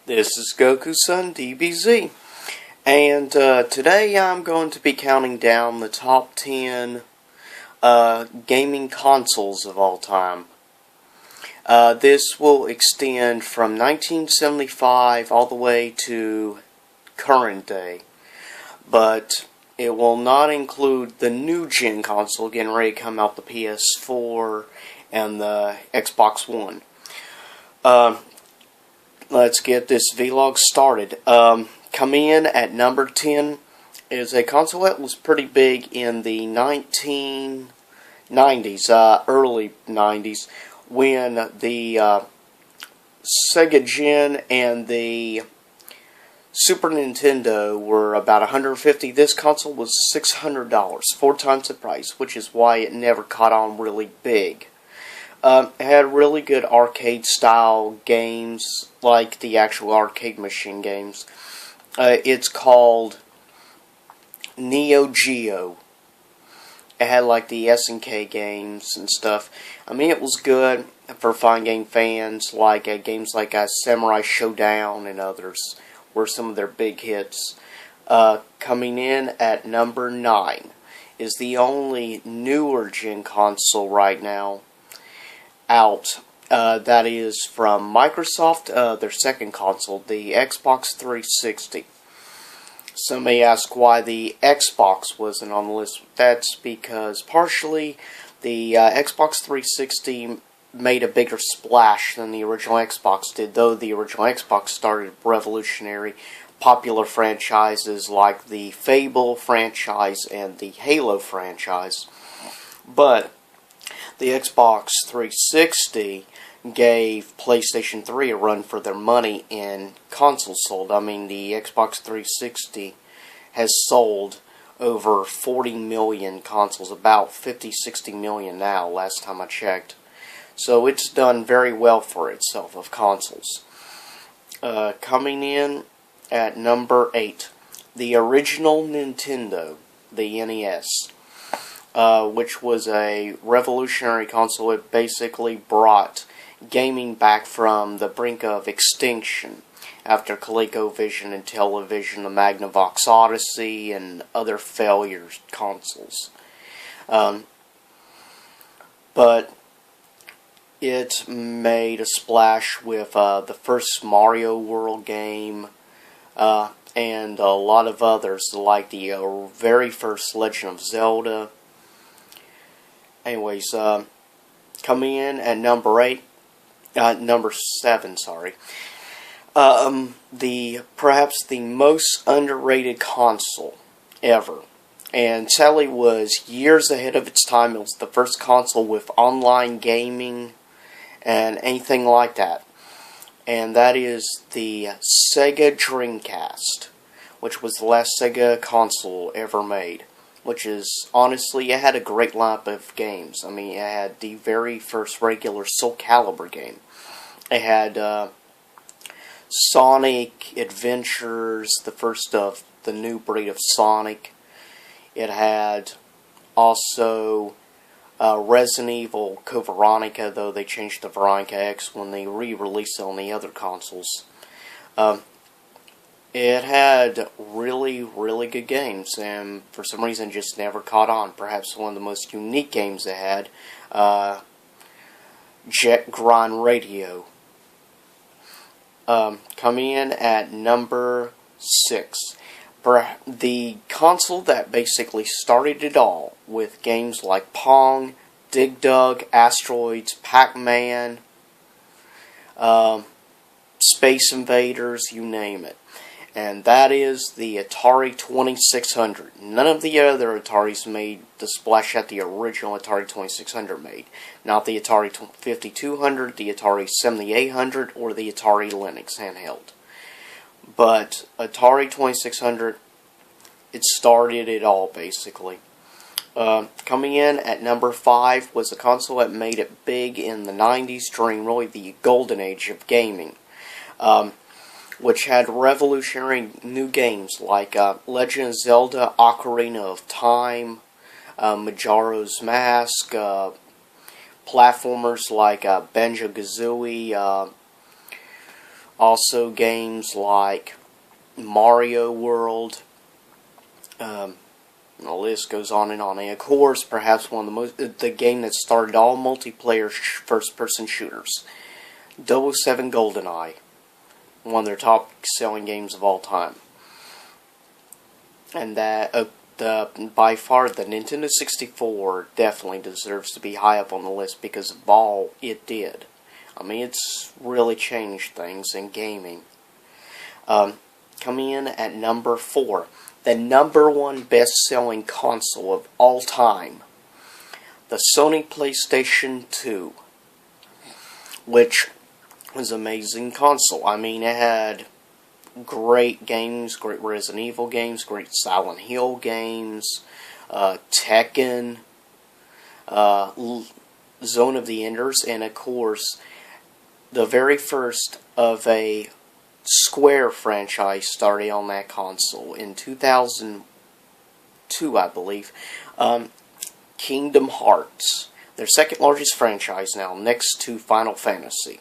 This is Goku-san DBZ, and today I'm going to be counting down the top 10 gaming consoles of all time. This will extend from 1975 all the way to current day, but it will not include the new gen console getting ready to come out, the PS4 and the Xbox One. Let's get this vlog started. Coming in at number 10 is a console that was pretty big in the 1990s, early 90s, when the Sega Gen and the Super Nintendo were about $150. This console was $600, 4 times the price, which is why it never caught on really big. It had really good arcade-style games, like the actual arcade machine games. It's called Neo Geo. It had like the SNK games and stuff. I mean, it was good for fine game fans, like games like Samurai Showdown and others were some of their big hits. Coming in at number 9 is the only newer gen console right now out. That is from Microsoft, their second console, the Xbox 360. Some may ask why the Xbox wasn't on the list. That's because partially the Xbox 360 made a bigger splash than the original Xbox did, though the original Xbox started revolutionary popular franchises like the Fable franchise and the Halo franchise. But the Xbox 360 gave PlayStation 3 a run for their money in consoles sold. I mean, the Xbox 360 has sold over 40 million consoles, about 50-60 million now, last time I checked. So it's done very well for itself of consoles. Coming in at number 8, the original Nintendo, the NES. Which was a revolutionary console. It basically brought gaming back from the brink of extinction after ColecoVision and Television, the Magnavox Odyssey, and other failure consoles. But it made a splash with the first Mario World game, and a lot of others, like the very first Legend of Zelda. Anyways, coming in at number 7, sorry. Perhaps the most underrated console ever, and sadly was years ahead of its time. It was the first console with online gaming and anything like that, and that is the Sega Dreamcast, which was the last Sega console ever made. Which is, honestly, it had a great lineup of games. I mean, it had the very first regular Soul Calibur game. It had Sonic Adventures, the first of the new breed of Sonic. It had also Resident Evil Code Veronica, though they changed the Veronica X when they re-released it on the other consoles. It had really, really good games, and for some reason just never caught on. Perhaps one of the most unique games it had, Jet Grind Radio. Coming in at number 6, the console that basically started it all, with games like Pong, Dig Dug, Asteroids, Pac-Man, Space Invaders, you name it. And that is the Atari 2600. None of the other Ataris made the splash that the original Atari 2600 made. Not the Atari 5200, the Atari 7800, or the Atari Lynx handheld. But Atari 2600, it started it all, basically. Coming in at number 5 was a console that made it big in the 90s during really the golden age of gaming. Which had revolutionary new games like Legend of Zelda, Ocarina of Time, Majora's Mask, platformers like Banjo-Kazooie, Also games like Mario World. The list goes on and on. And of course, perhaps one of the game that started all multiplayer first-person shooters, 007 GoldenEye, one of their top-selling games of all time. And that, by far, the Nintendo 64 definitely deserves to be high up on the list because of all it did. I mean, it's really changed things in gaming. Coming in at number 4, the number 1 best-selling console of all time, the Sony PlayStation 2, which was an amazing console. I mean, it had great games, great Resident Evil games, great Silent Hill games, Tekken, Zone of the Enders, and of course, the very first of a Square franchise started on that console in 2002, I believe. Kingdom Hearts, their second largest franchise now, next to Final Fantasy.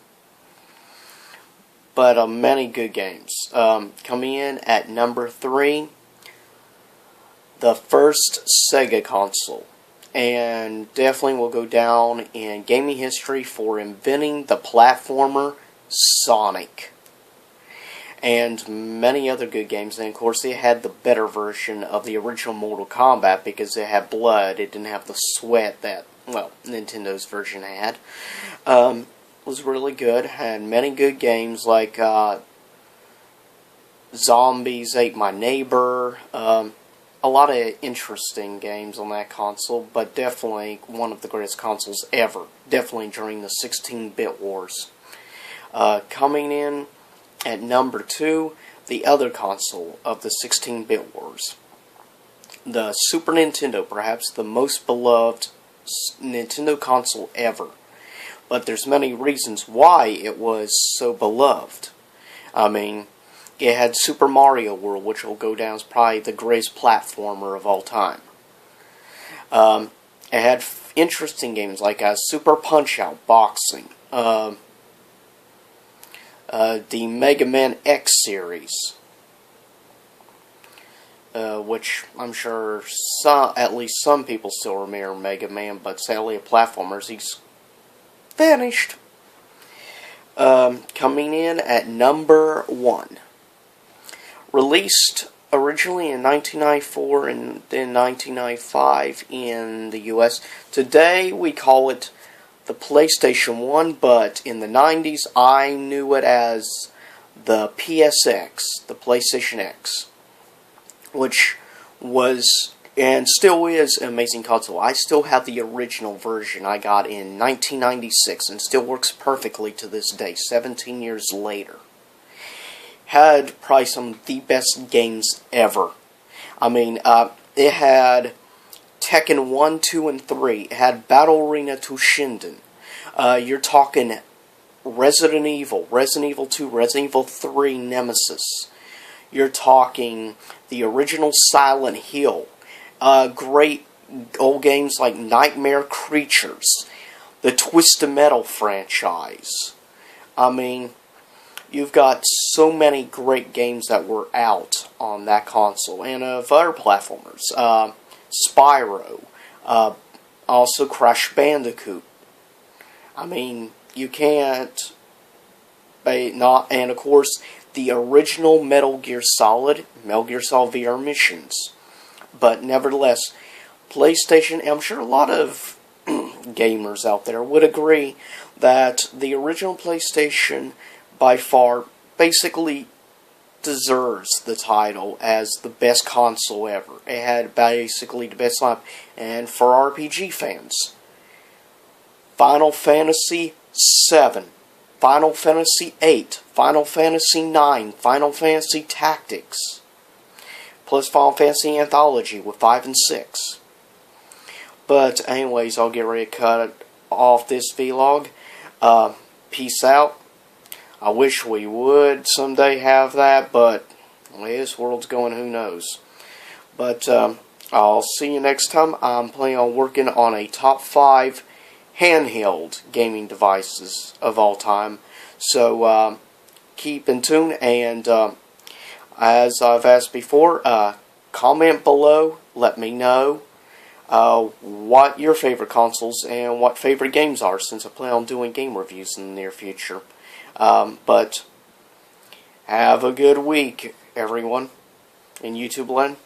But many good games. Coming in at number 3, the first Sega console. And definitely will go down in gaming history for inventing the platformer Sonic. And many other good games. And of course, they had the better version of the original Mortal Kombat because it had blood. It didn't have the sweat that, well, Nintendo's version had. Was really good. Had many good games like Zombies Ate My Neighbor. A lot of interesting games on that console, but definitely one of the greatest consoles ever. Definitely during the 16-bit wars. Coming in at number 2, the other console of the 16-bit wars. The Super Nintendo, perhaps the most beloved Nintendo console ever. But there's many reasons why it was so beloved. I mean, it had Super Mario World, which will go down as probably the greatest platformer of all time. It had interesting games like Super Punch-Out! Boxing, the Mega Man X series, which I'm sure at least some people still remember Mega Man, but sadly, a platformers, he's vanished. Coming in at number 1. Released originally in 1994 and then 1995 in the US. Today we call it the PlayStation 1, but in the 90s I knew it as the PSX, the PlayStation X, which was and still is an amazing console. I still have the original version I got in 1996 and still works perfectly to this day, 17 years later. Had probably some of the best games ever. I mean, it had Tekken 1, 2, and 3. It had Battle Arena Toshinden. You're talking Resident Evil 2, Resident Evil 3 Nemesis. You're talking the original Silent Hill. Great old games like Nightmare Creatures, the Twisted Metal franchise. I mean, you've got so many great games that were out on that console, and of other platformers, Spyro, also Crash Bandicoot. I mean, you can't, and of course, the original Metal Gear Solid VR missions. But nevertheless, PlayStation, and I'm sure a lot of gamers out there would agree that the original PlayStation by far basically deserves the title as the best console ever. It had basically the best lineup. And for RPG fans, Final Fantasy VII, Final Fantasy VIII, Final Fantasy IX, Final Fantasy Tactics, plus Final Fantasy Anthology with 5 and 6. But anyways, I'll get ready to cut off this vlog. Peace out. I wish we would someday have that, but the way this world's going, who knows. But I'll see you next time. I'm planning on working on a top 5 handheld gaming devices of all time. So keep in tune, and as I've asked before, comment below. Let me know what your favorite consoles and what favorite games are, since I plan on doing game reviews in the near future. But have a good week, everyone, in YouTube land.